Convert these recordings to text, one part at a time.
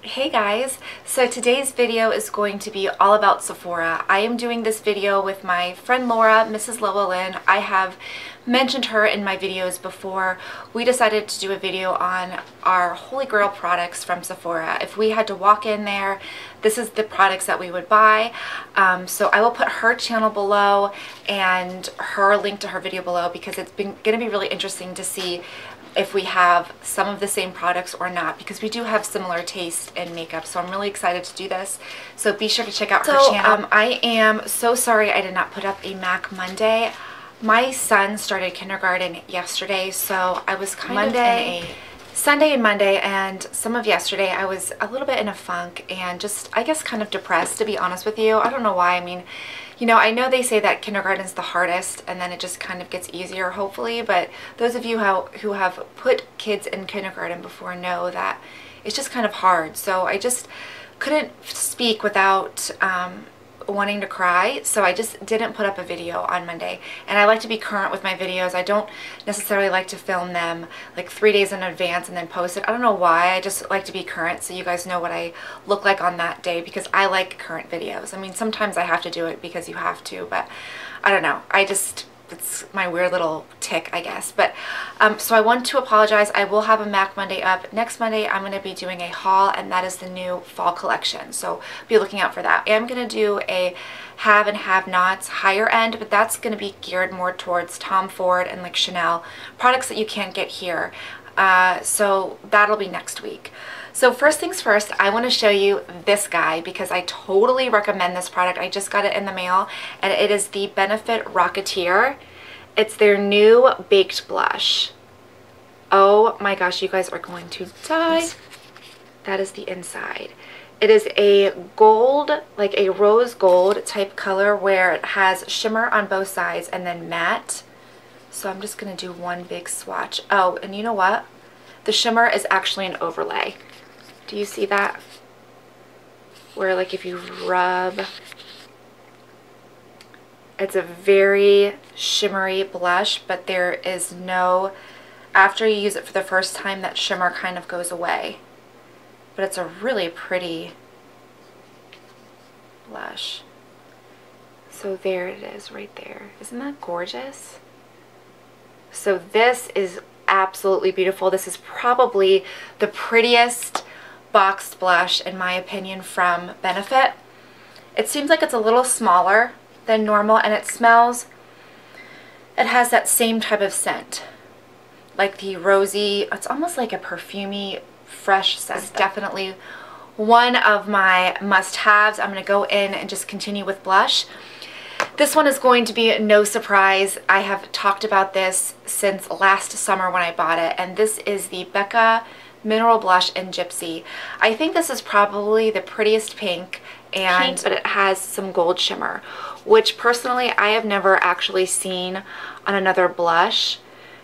Hey guys, so today's video is going to be all about Sephora. I am doing this video with my friend Laura, Mrs. Llewellyn. I have mentioned her in my videos before. We decided to do a video on our Holy Grail products from Sephora. If we had to walk in there, this is the products that we would buy. So I will put her channel below and her link to her video below because it's going to be really interesting to see if we have some of the same products or not, because we do have similar taste in makeup. So I'm really excited to do this. So be sure to check out her channel. I am so sorry I did not put up a MAC Monday. My son started kindergarten yesterday, so I was kind of in a Sunday and Monday, and some of yesterday I was a little bit in a funk and just, I guess, kind of depressed, to be honest with you. I don't know why. I mean, you know, I know they say that kindergarten's the hardest and then it just kind of gets easier, hopefully, but those of you who have put kids in kindergarten before know that it's just kind of hard. So I just couldn't speak without wanting to cry, so I just didn't put up a video on Monday. And I like to be current with my videos. I don't necessarily like to film them like 3 days in advance and then post it. I don't know why. I just like to be current so you guys know what I look like on that day, because I like current videos. I mean, sometimes I have to do it because you have to, but I don't know. It's my weird little tick, I guess. But so I want to apologize. I will have a MAC Monday up. Next Monday I'm going to be doing a haul, and that is the new fall collection, so be looking out for that. I am going to do a have and have nots higher end, but that's going to be geared more towards Tom Ford and like Chanel products that you can't get here. So that'll be next week. So first things first, I want to show you this guy because I totally recommend this product. I just got it in the mail, and it is the Benefit Rockateur. It's their new baked blush. Oh my gosh, you guys are going to die. That is the inside. It is a gold, like a rose gold type color where it has shimmer on both sides and then matte. So I'm just going to do one big swatch. Oh, and you know what? The shimmer is actually an overlay. Do you see that? Where like if you rub, it's a very shimmery blush, but there is no, after you use it for the first time, that shimmer kind of goes away. But it's a really pretty blush. So there it is right there. Isn't that gorgeous? So this is absolutely beautiful. This is probably the prettiest boxed blush in my opinion from Benefit. It seems like it's a little smaller than normal, and it has that same type of scent, like the rosy, it's almost like a perfumey fresh scent. It's definitely one of my must-haves. I'm going to go in and just continue with blush. This one is going to be no surprise. I have talked about this since last summer when I bought it, and this is the Becca Mineral Blush in Gypsy. I think this is probably the prettiest pink, but it has some gold shimmer, which personally I have never actually seen on another blush.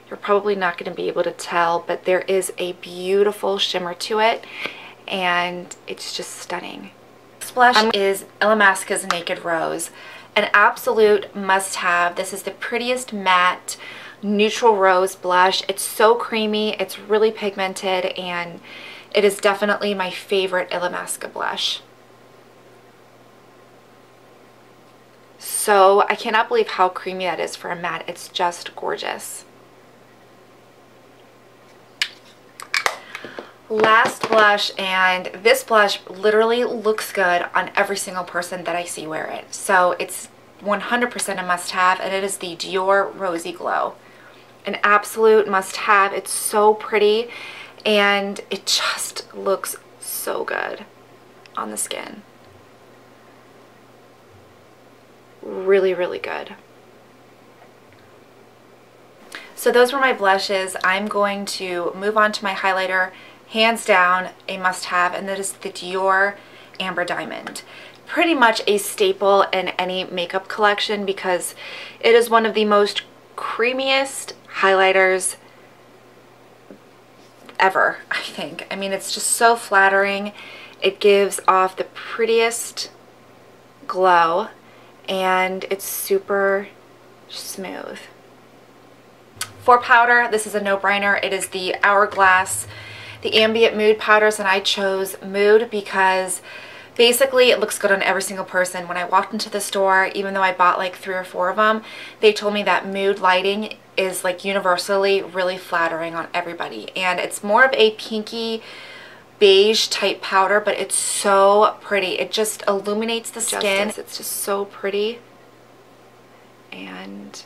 You're probably not going to be able to tell, but there is a beautiful shimmer to it, and it's just stunning. This blush is Illamasqua's Naked Rose, an absolute must-have. This is the prettiest matte neutral rose blush. It's so creamy, it's really pigmented, and it is definitely my favorite Illamasqua blush. So I cannot believe how creamy that is for a matte. It's just gorgeous. Last blush, and this blush literally looks good on every single person that I see wear it. So it's 100% a must-have, and it is the Dior Rosy Glow. An absolute must-have. It's so pretty, and it just looks so good on the skin. Really, really good. So those were my blushes. I'm going to move on to my highlighter. Hands down a must-have, and that is the Dior Amber Diamond. Pretty much a staple in any makeup collection because it is one of the most creamiest highlighters ever, I think. I mean, it's just so flattering. It gives off the prettiest glow, and it's super smooth. For powder, this is a no-brainer. It is the Hourglass the ambient mood powders, and I chose Mood because basically it looks good on every single person. When I walked into the store, even though I bought like 3 or 4 of them, they told me that Mood lighting is like universally really flattering on everybody. And it's more of a pinky beige type powder, but it's so pretty. It just illuminates the skin. It's just so pretty. And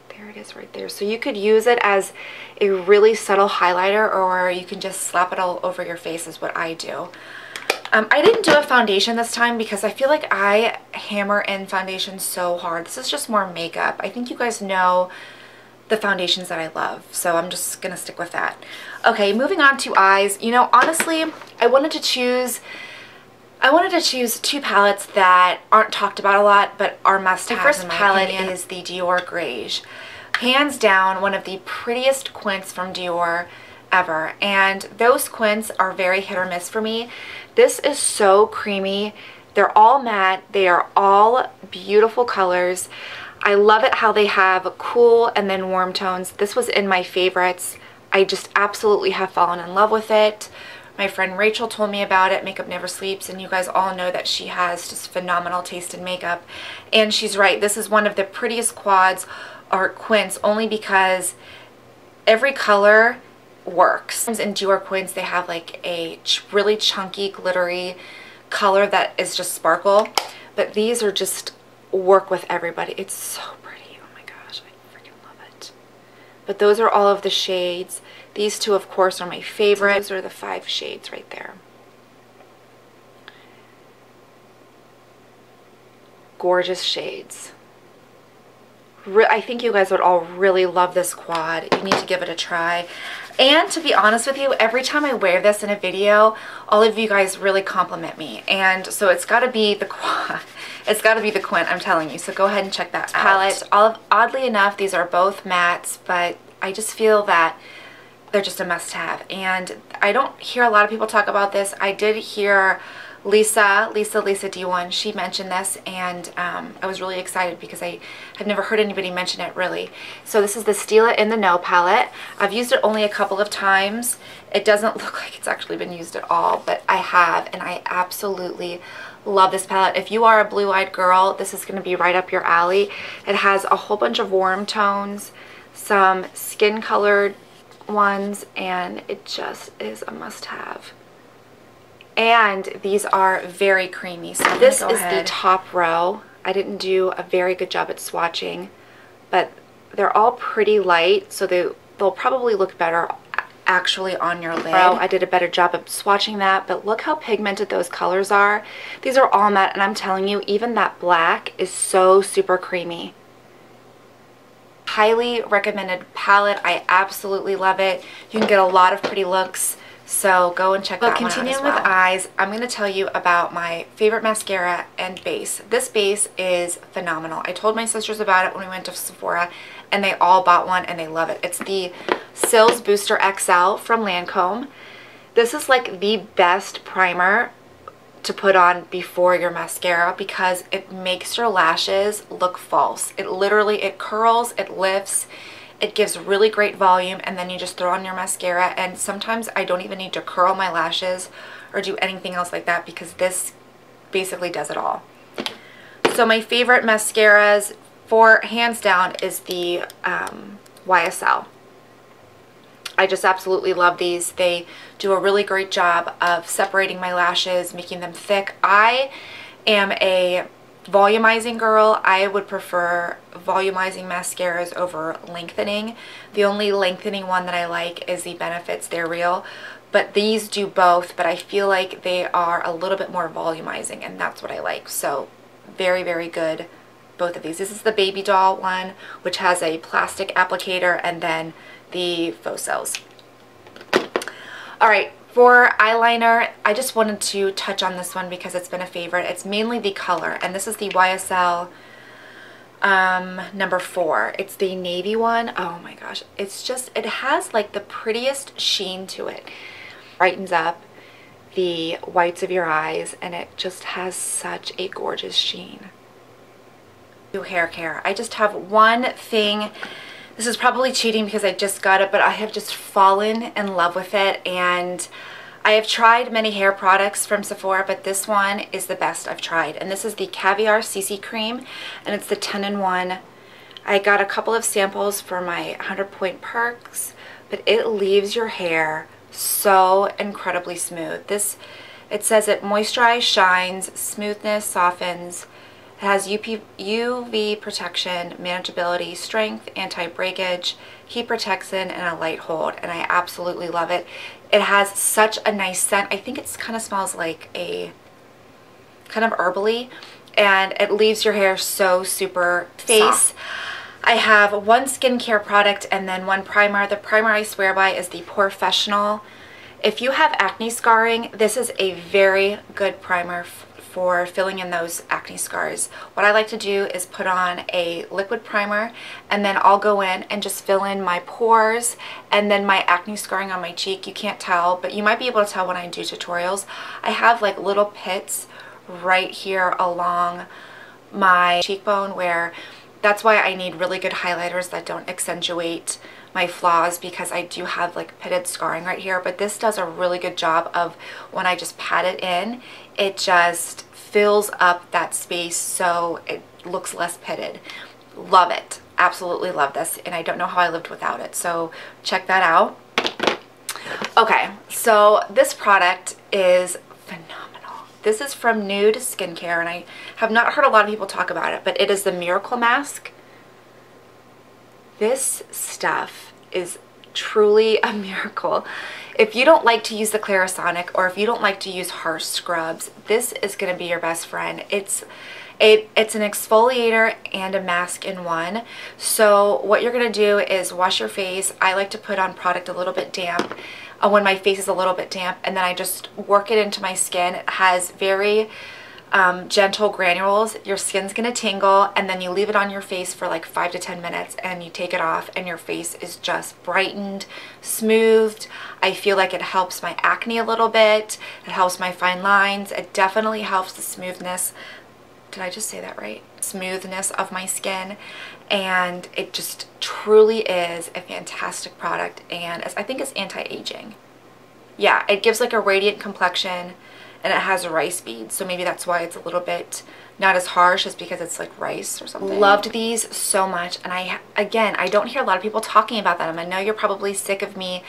there it is right there. So you could use it as a really subtle highlighter, or you can just slap it all over your face is what I do. I didn't do a foundation this time because I feel like I hammer in foundation so hard. This is just more makeup. I think you guys know the foundations that I love, so I'm just gonna stick with that. Okay, moving on to eyes. You know, honestly, I wanted to choose 2 palettes that aren't talked about a lot but are must-haves. The first palette is the Dior Greige. Hands down, one of the prettiest quints from Dior ever, and those quints are very hit or miss for me. This is so creamy. They're all matte. They are all beautiful colors. I love it how they have cool and then warm tones. This was in my favorites. I just absolutely have fallen in love with it. My friend Rachel told me about it, Makeup Never Sleeps, and you guys all know that she has just phenomenal taste in makeup. And she's right, this is one of the prettiest quads or quints only because every color works. In Dior quints, they have like a really chunky, glittery color that is just sparkle, but these are just work with everybody. It's so pretty. Oh my gosh, I freaking love it. But those are all of the shades. These 2, of course, are my favorite. So those are the 5 shades right there. Gorgeous shades. I think you guys would all really love this quad. You need to give it a try. And to be honest with you, every time I wear this in a video, all of you guys really compliment me. And so it's got to be the quad. It's got to be the quint, I'm telling you. So go ahead and check that palette. Oddly enough, these are both mattes, but I just feel that they're just a must-have. And I don't hear a lot of people talk about this. I did hear Lisa D1, she mentioned this, and I was really excited because I had never heard anybody mention it really. So this is the Stila In The Know palette. I've used it only a couple of times. It doesn't look like it's actually been used at all, but I have, and I absolutely love this palette. If you are a blue-eyed girl, this is going to be right up your alley. It has a whole bunch of warm tones, some skin-colored ones, and it just is a must-have. And these are very creamy. So this is the top row. I didn't do a very good job at swatching, but they're all pretty light, so they'll probably look better actually on your lid. I did a better job of swatching that, but look how pigmented those colors are. These are all matte, and I'm telling you, even that black is so super creamy. Highly recommended palette. I absolutely love it. You can get a lot of pretty looks, so go and check that one out as well. Continuing with eyes, I'm going to tell you about my favorite mascara and base. This base is phenomenal. I told my sisters about it when we went to Sephora, and they all bought one and they love it. It's the Cils Booster XL from Lancôme. This is like the best primer to put on before your mascara because it makes your lashes look false. It curls, it lifts, it gives really great volume, and then you just throw on your mascara, and sometimes I don't even need to curl my lashes or do anything else like that because this basically does it all. So my favorite mascaras for hands down is the YSL. I just absolutely love these. They do a really great job of separating my lashes, making them thick. I am a volumizing girl. I would prefer volumizing mascaras over lengthening. The only lengthening one that I like is the Benefits. They're real, but these do both, but I feel like they are a little bit more volumizing, and that's what I like. So very, very good, both of these. This is the Baby Doll one, which has a plastic applicator, and then the faux cells. All right, for eyeliner, I just wanted to touch on this one because it's been a favorite. It's mainly the color, and this is the YSL number 4. It's the navy one. Oh my gosh, it's just, it has like the prettiest sheen to it. Brightens up the whites of your eyes, and it just has such a gorgeous sheen. Hair care. I just have one thing This is probably cheating because I just got it, but I have just fallen in love with it. And I have tried many hair products from Sephora, but this one is the best I've tried. And this is the Caviar CC Cream, and it's the 10-in-1. I got a couple of samples for my 100-point perks, but it leaves your hair so incredibly smooth. It says it moisturizes, shines, smoothness, softens. It has UV protection, manageability, strength, anti-breakage, heat protection, and a light hold. And I absolutely love it. It has such a nice scent. I think it kind of smells like a kind of herbally, and it leaves your hair so super soft. I have one skincare product and then one primer. The primer I swear by is the Professional. If you have acne scarring, this is a very good primer for filling in those acne scars. What I like to do is put on a liquid primer, and then I'll go in and just fill in my pores and then my acne scarring on my cheek. You can't tell, but you might be able to tell when I do tutorials. I have like little pits right here along my cheekbone, where that's why I need really good highlighters that don't accentuate my flaws, because I do have like pitted scarring right here. But this does a really good job of, when I just pat it in, it just fills up that space so it looks less pitted. Love it. Absolutely love this, and I don't know how I lived without it, so check that out. Okay, so this product is phenomenal. This is from Nude Skincare, and I have not heard a lot of people talk about it, but it is the Miracle Mask. This stuff is truly a miracle. If you don't like to use the Clarisonic, or if you don't like to use harsh scrubs, this is going to be your best friend. It's an exfoliator and a mask in one. So what you're going to do is wash your face. I like to put on product a little bit damp when my face is a little bit damp, and then I just work it into my skin. It has very gentle granules. Your skin's gonna tingle, and then you leave it on your face for like 5 to 10 minutes, and you take it off, and your face is just brightened, smoothed. I feel like it helps my acne a little bit. It helps my fine lines. It definitely helps the smoothness. Did I just say that right? Smoothness of my skin. And it just truly is a fantastic product, and I think it's anti-aging. Yeah, it gives like a radiant complexion, and it has rice beads, so maybe that's why it's a little bit not as harsh, as because it's like rice or something. Loved these so much, and I don't hear a lot of people talking about them. I know you're probably sick of me.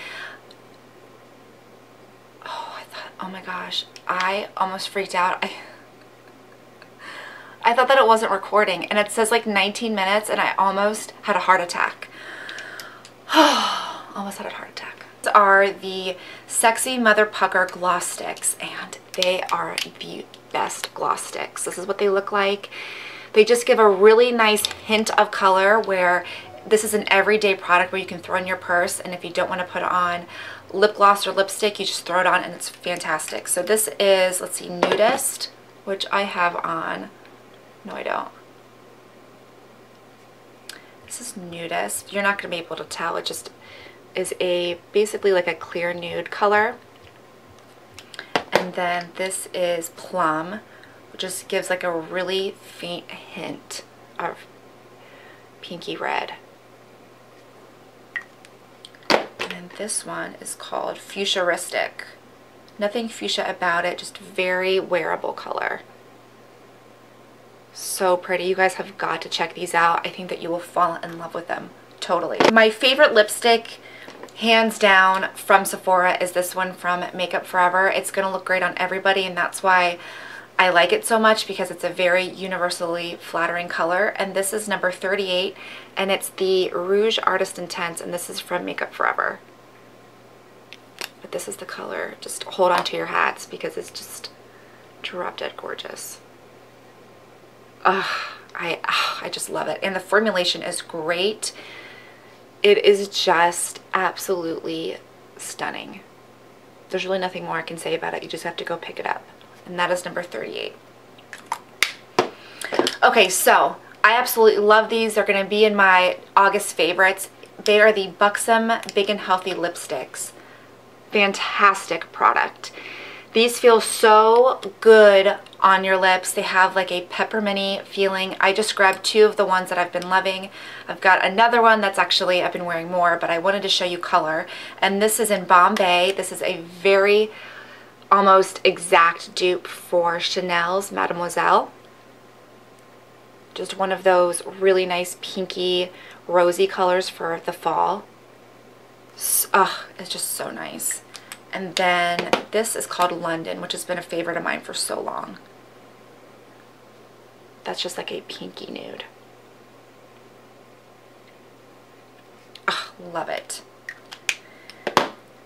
Oh my gosh, I almost freaked out. I thought that it wasn't recording, and it says like 19 minutes, and I almost had a heart attack. Almost had a heart attack. These are the Sexy Mother Pucker Gloss Sticks, and they are the best gloss sticks. This is what they look like. They just give a really nice hint of color, where this is an everyday product where you can throw in your purse, and if you don't want to put on lip gloss or lipstick, you just throw it on, and it's fantastic. So this is, let's see, Nudist, which I have on. No, I don't. This is Nudist. You're not going to be able to tell. It just is basically like a clear nude color. And then this is Plum, which just gives like a really faint hint of pinky red. And then this one is called Futuristic. Nothing fuchsia about it, just very wearable color. So pretty. You guys have got to check these out. I think that you will fall in love with them. Totally. My favorite lipstick, hands down, from Sephora is this one from Makeup Forever. It's going to look great on everybody, and that's why I like it so much, because it's a very universally flattering color. And this is number 38, and it's the Rouge Artist Intense, and this is from Makeup Forever. But this is the color. Just hold on to your hats, because it's just drop dead gorgeous. I just love it, and the formulation is great. It is just absolutely stunning. There's really nothing more I can say about it. You just have to go pick it up, and that is number 38. Okay, so I absolutely love these. They're going to be in my August favorites. They are the Buxom Big and Healthy Lipsticks. Fantastic product. These feel so good on your lips. They have like a pepperminty feeling. I just grabbed 2 of the ones that I've been loving. I've got another one that's actually, I've been wearing more, but I wanted to show you color. And this is in Bombay. This is a very almost exact dupe for Chanel's Mademoiselle. Just one of those really nice pinky, rosy colors for the fall. It's just so nice. And then this is called London, which has been a favorite of mine for so long. That's just like a pinky nude. Love it.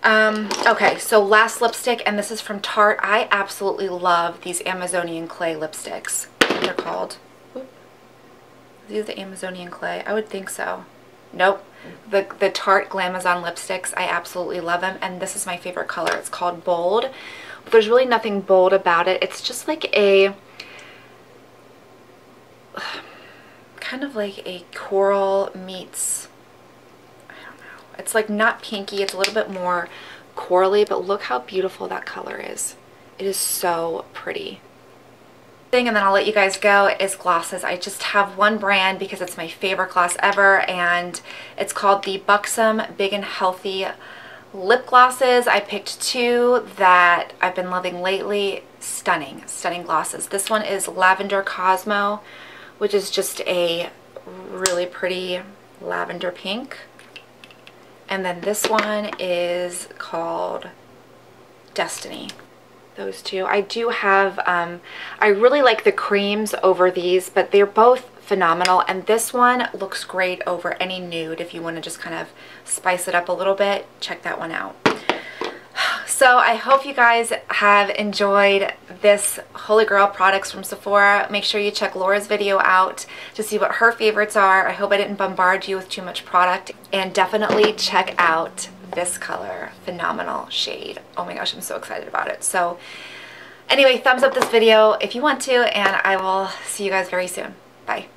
Okay, so last lipstick, and this is from Tarte. I absolutely love these Amazonian clay lipsticks. What they're called. Are these the Amazonian clay? I would think so. Nope. The Tarte Glamazon lipsticks, I absolutely love them, and this is my favorite color. It's called Bold. But there's really nothing bold about it. It's just like a kind of like a coral meets, I don't know. It's like not pinky. It's a little bit more corally, but look how beautiful that color is. It is so pretty. And then I'll let you guys go is glosses. I just have one brand because it's my favorite gloss ever, and it's called the Buxom Big and Healthy lip glosses. I picked 2 that I've been loving lately. Stunning glosses. This one is Lavender Cosmo, which is just a really pretty lavender pink. And then this one is called Destiny. Those 2. I do have, I really like the creams over these, but they're both phenomenal. And this one looks great over any nude. If you want to just kind of spice it up a little bit, check that one out. So I hope you guys have enjoyed this Holy Grail products from Sephora. Make sure you check Laura's video out to see what her favorites are. I hope I didn't bombard you with too much product. And definitely check out this color. Phenomenal shade. Oh my gosh, I'm so excited about it. So anyway, thumbs up this video if you want to, and I will see you guys very soon. Bye.